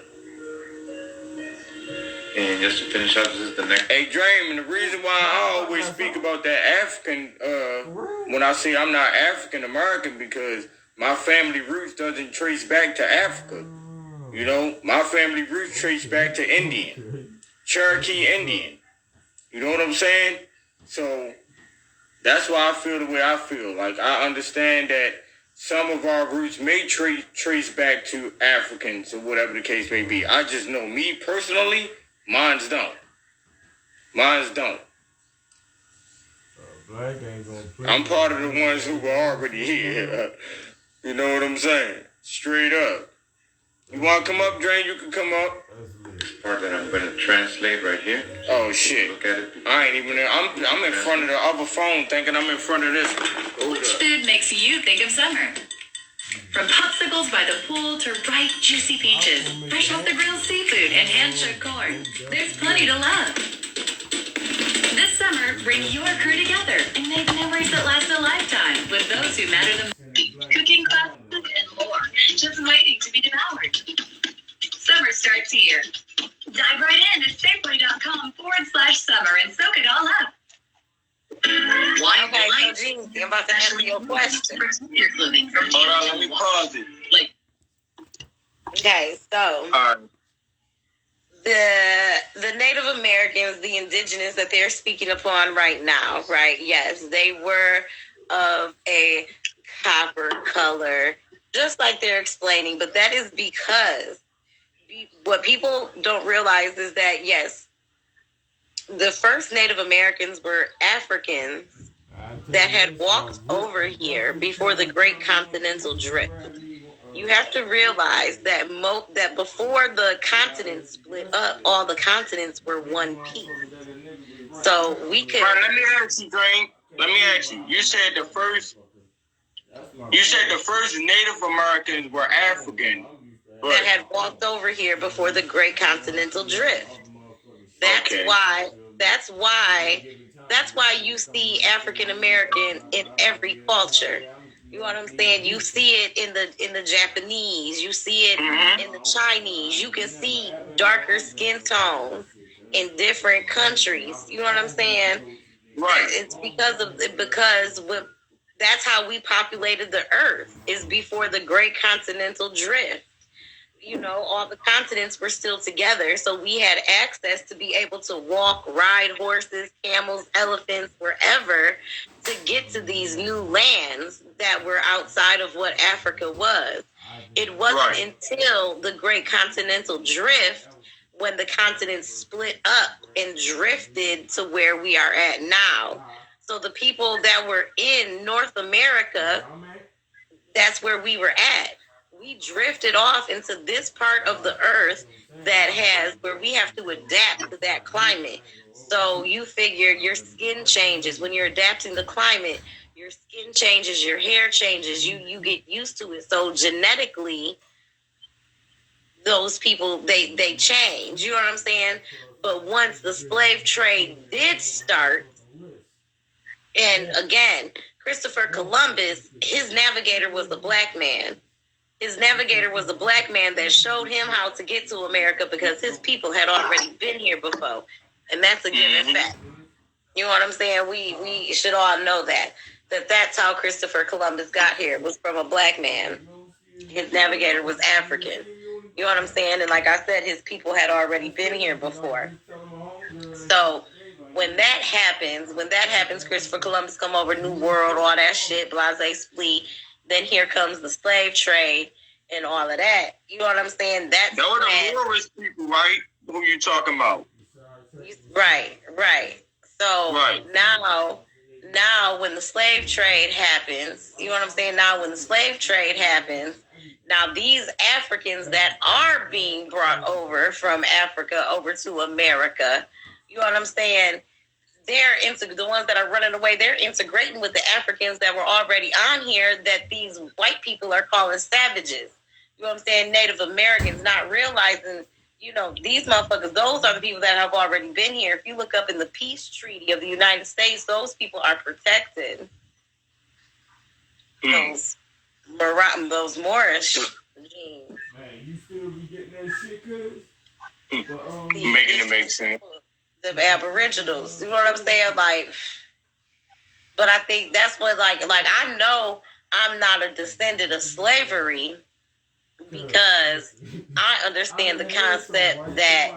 And just to finish up, this is the next. Hey, Dream, and the reason why I always speak about that African, when I say I'm not African American, because my family roots doesn't trace back to Africa. My family roots trace back to Indian, Cherokee Indian. You know what I'm saying? So that's why I feel the way I feel. Like, I understand that some of our roots may trace back to Africans or whatever the case may be. I just know, me personally, mine's don't. I'm part of the ones who were already here. You know what I'm saying? Straight up. You want to come up, Drain? You can come up. Part that I'm going to translate right here. Oh shit! Look at it. I ain't even there. I'm in front of the other phone, thinking I'm in front of this. Which food makes you think of summer? From popsicles by the pool to ripe, juicy peaches, fresh off the grilled seafood, and hand-shook corn, there's plenty to love. This summer, bring your crew together and make memories that last a lifetime with those who matter the most. Cooking classes and more, just waiting to be devoured. Summer starts here. Dive right in at Safeway.com/summer and soak it all up. Okay, so Jeans, I'm about to answer your question. Hold on, let me pause it. Okay, so the Native Americans, the indigenous that they're speaking upon right now, right? Yes, they were of a copper color, just like they're explaining, but that is because what people don't realize is that, yes, the first Native Americans were Africans that had walked over here before the Great Continental Drift. You have to realize that that before the continents split up, all the continents were one piece. So we could. Right, let me ask you, Drain. Let me ask you. You said the first Native Americans were African that had walked over here before the Great Continental Drift. That's why you see African American in every culture. You know what I'm saying? You see it in the Japanese. You see it in the Chinese. You can see darker skin tones in different countries. You know what I'm saying? Right. It's because that's how we populated the earth, is before the Great Continental Drift. You know, all the continents were still together, so we had access to be able to walk, ride horses, camels, elephants, wherever, to get to these new lands that were outside of what Africa was. It wasn't until the Great Continental Drift when the continents split up and drifted to where we are at now. So the people that were in North America, that's where we were at. We drifted off into this part of the earth where we have to adapt to that climate. So you figure your skin changes when you're adapting to climate. Your skin changes, your hair changes. You get used to it. So genetically, those people they change. You know what I'm saying? But once the slave trade did start, and again, Christopher Columbus, his navigator was a black man. His navigator was a black man that showed him how to get to America because his people had already been here before. And that's a given fact. You know what I'm saying? We should all know that's how Christopher Columbus got here, was from a black man. His navigator was African. You know what I'm saying? And like I said, his people had already been here before. So when that happens, Christopher Columbus come over, New World, all that shit, blase splee. Then here comes the slave trade and all of that. You know what I'm saying? Those are the Moorish people, right? Who you talking about? Right. So now when the slave trade happens, you know what I'm saying? Now when the slave trade happens, now these Africans that are being brought over from Africa over to America, you know what I'm saying? The ones that are running away, they're integrating with the Africans that were already on here that these white people are calling savages. You know what I'm saying? Native Americans, not realizing, you know, these motherfuckers, those are the people that have already been here. If you look up in the peace treaty of the United States, those people are protected. Those Moorish genes. Man, you still be getting that shit, cuz? Making it make sense. The Aboriginals, you know what I'm saying? Like, but I think that's what, like I know I'm not a descendant of slavery because I understand the concept that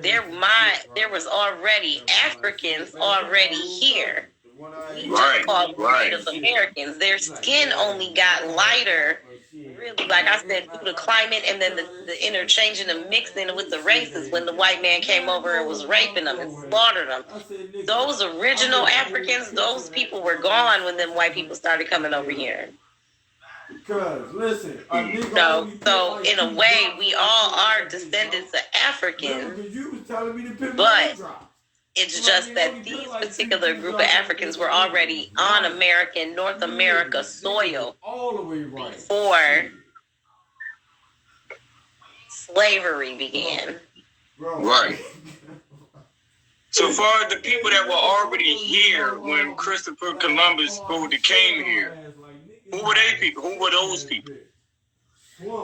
there was already Africans already here. We just called them Native Americans. Their skin only got lighter, really, like I said, due to climate and then the interchanging and mixing with the races when the white man came over and was raping them and slaughtered them. Those original Africans, those people were gone when them white people started coming over here. Cause listen, a nigga So, only put so like in a 2 way, drops we on all shit are like this, descendants bro. of Remember, Africans, cause you was telling me to put more but drops. it's So that just nigga that only put these like particular two group of drops on Africans this were already on right. American, North America Nigga soil all the way right. before Shit. slavery began. Bro. Right. So far as the people that were already here when Christopher Columbus came here, who were they people? Who were those people?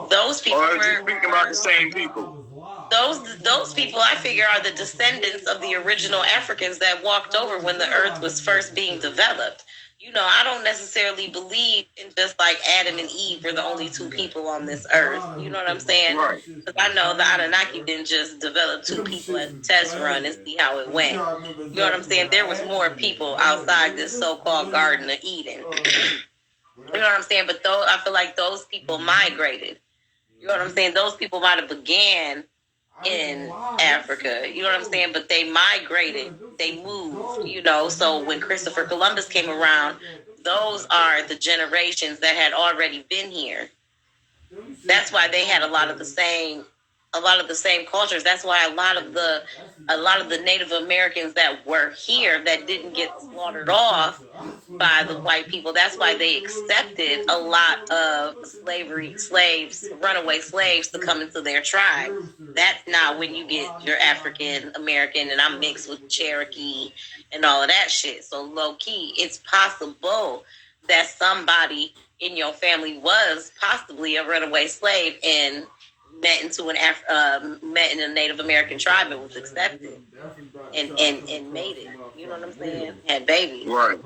Those people Or is he were speaking about the same people? those people I figure are the descendants of the original Africans that walked over when the earth was first being developed. You know, I don't necessarily believe in just like Adam and Eve were the only 2 people on this earth. You know what I'm saying? Right. Because I know the Anunnaki didn't just develop 2 people as a test run and see how it went. You know what I'm saying? There was more people outside this so-called Garden of Eden. You know what I'm saying? But though I feel like those people migrated. You know what I'm saying? Those people might have began in Africa, you know what I'm saying? But they migrated, they moved, you know. So when Christopher Columbus came around, those are the generations that had already been here. That's why they had a lot of the same cultures. That's why a lot of the Native Americans that were here that didn't get slaughtered off by the white people. That's why they accepted a lot of runaway slaves to come into their tribe. That's not when you get your African American, and I'm mixed with Cherokee and all of that shit. So low key, it's possible that somebody in your family was possibly a runaway slave and met in a Native American tribe and was accepted and made it. You know what I'm saying? Had babies. Right.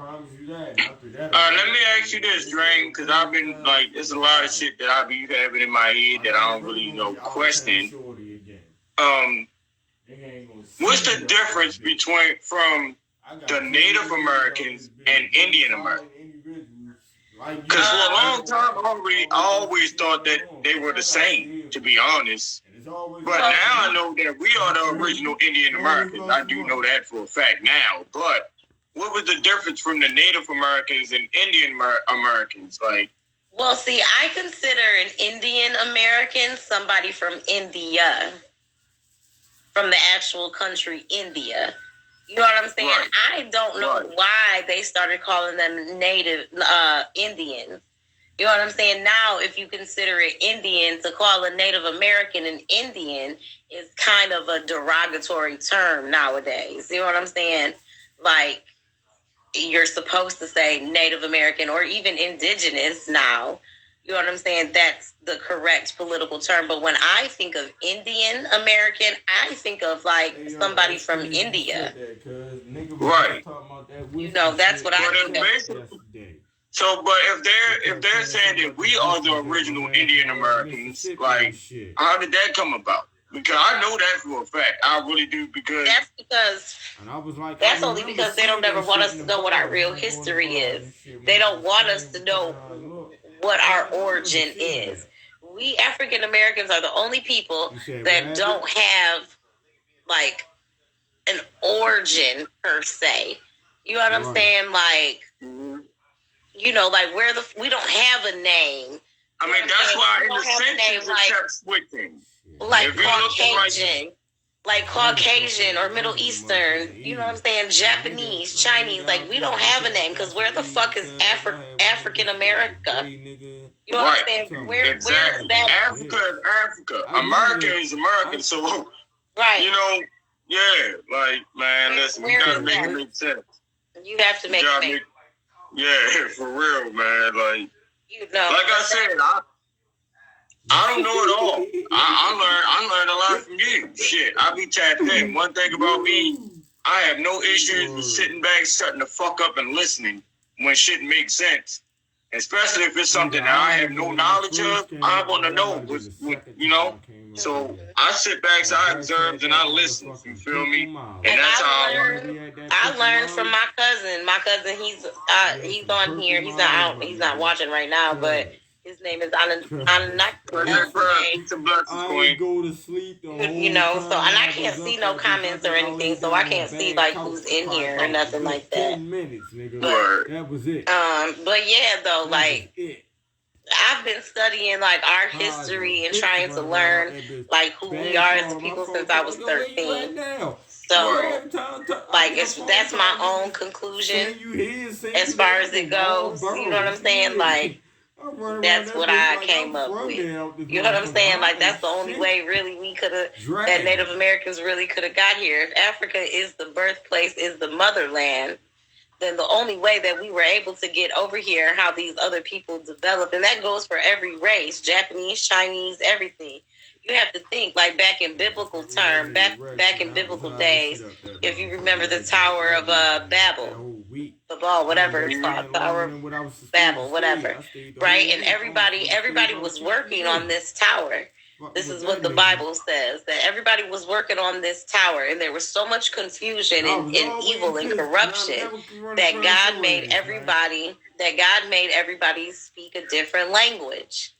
Let me ask you this, Drain, because I've been like, there's a lot of shit that I be having in my head that I don't really question. What's the difference from the Native Americans and Indian Americans? Because for a long time, I always thought that they were the same, to be honest. But now I know that we are the original Indian Americans. I do know that for a fact now. But what was the difference from the Native Americans and Indian Americans? Like, well, see, I consider an Indian American somebody from India, from the actual country India. You know what I'm saying? Right. I don't know why they started calling them Native Indians. You know what I'm saying? Now, if you consider it Indian, to call a Native American an Indian is kind of a derogatory term nowadays. You know what I'm saying? Like, you're supposed to say Native American or even indigenous now. You know what I'm saying? That's the correct political term. But when I think of Indian American, I think of like somebody from India. Right. You know, that's what I think of. So, but if they're saying that we are the original Indian Americans, like, how did that come about? Because I know that for a fact. I really do, because that's only because they don't ever want us to know what our real history is. They don't want us to know what our origin is. We African Americans are the only people that don't have like an origin per se. You know what I'm saying? Like, you know, like we don't have a name. I mean, that's why in the census it kept switching. Like Caucasian. Like Caucasian or Middle Eastern, you know what I'm saying? Japanese, Chinese, like we don't have a name because where the fuck is African America? You know what I'm saying? Where is that? Africa is Africa. America is America. So, right. You know, yeah, like, man, listen, we gotta make it make sense. You have to make it make sense. Yeah, for real, man. Like, you know, like I said, I don't know it all. I learned a lot from you. Shit, I be tapped in. One thing about me, I have no issues with sitting back, shutting the fuck up and listening when shit makes sense. Especially if it's something that I have no knowledge of, I want to know what, you know. So I sit back, so I observe, and I listen. You feel me? And that's how I learned from my cousin. My cousin, he's on here. He's not out. He's not watching right now, but his name is Anunnaki. Go to sleep. You know, so and I can't see no comments or anything, so I can't see like who's in here or nothing like that. 10 minutes, nigga. But that was it. But yeah, though, like I've been studying like our history and trying to learn like who we are as a people since I was 13. So like that's my own conclusion as far as it goes. You know what I'm saying? Like that's what I came up with. You know what I'm saying? Like that's the only way really we could have that Native Americans really could have got here. If Africa is the birthplace, is the motherland, then the only way that we were able to get over here, how these other people developed, and that goes for every race, Japanese, Chinese, everything. You have to think like back in biblical term, back in biblical days. If you remember the Tower of Babel, the ball, whatever it's called, Tower of Babel, whatever, right? And everybody was working on this tower. This is what the Bible says, that everybody was working on this tower, and there was so much confusion and evil and corruption that God made everybody speak a different language.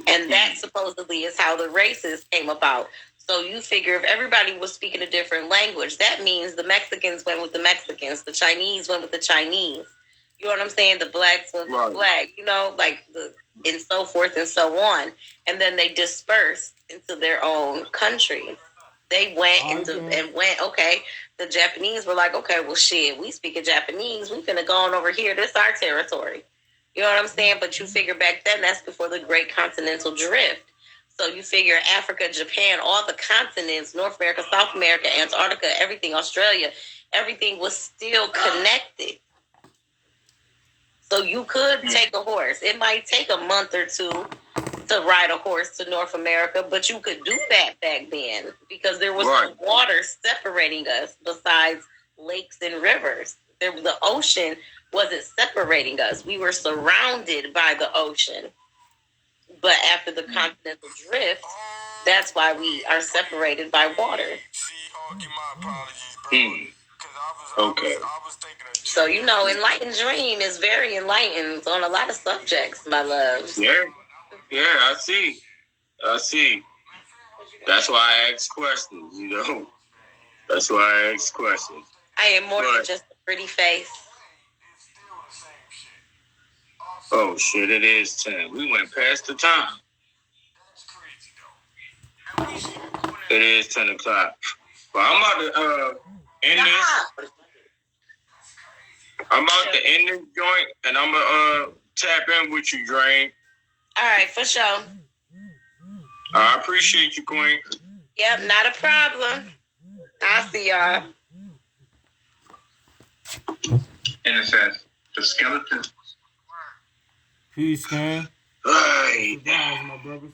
And that supposedly is how the races came about. So you figure if everybody was speaking a different language, that means the Mexicans went with the Mexicans, the Chinese went with the Chinese. You know what I'm saying? The blacks went with the black, you know, like and so forth and so on. And then they dispersed into their own country. They went okay, the Japanese were like, okay, well, shit, we speak Japanese. We finna go on over here. This is our territory. You know what I'm saying? But you figure back then, that's before the Great Continental Drift. So you figure Africa, Japan, all the continents, North America, South America, Antarctica, everything, Australia, everything was still connected. So you could take a horse. It might take a month or two to ride a horse to North America, but you could do that back then because there was no water separating us besides lakes and rivers. The ocean wasn't separating us. We were surrounded by the ocean. But after the continental drift, that's why we are separated by water. Okay. So, you know, Enlightened Dream is very enlightened on a lot of subjects, my loves. Yeah, I see. That's why I ask questions, you know. That's why I ask questions. I am more than just a pretty face. Oh, shit, it is 10. We went past the time. It is 10 o'clock. But I'm about to end this. I'm about to end this joint, and I'm going to tap in with you, Drain. All right, for sure. I appreciate you, Queen. Yep, not a problem. I'll see y'all. And it says, the skeleton. Peace, gang. Right. My brothers.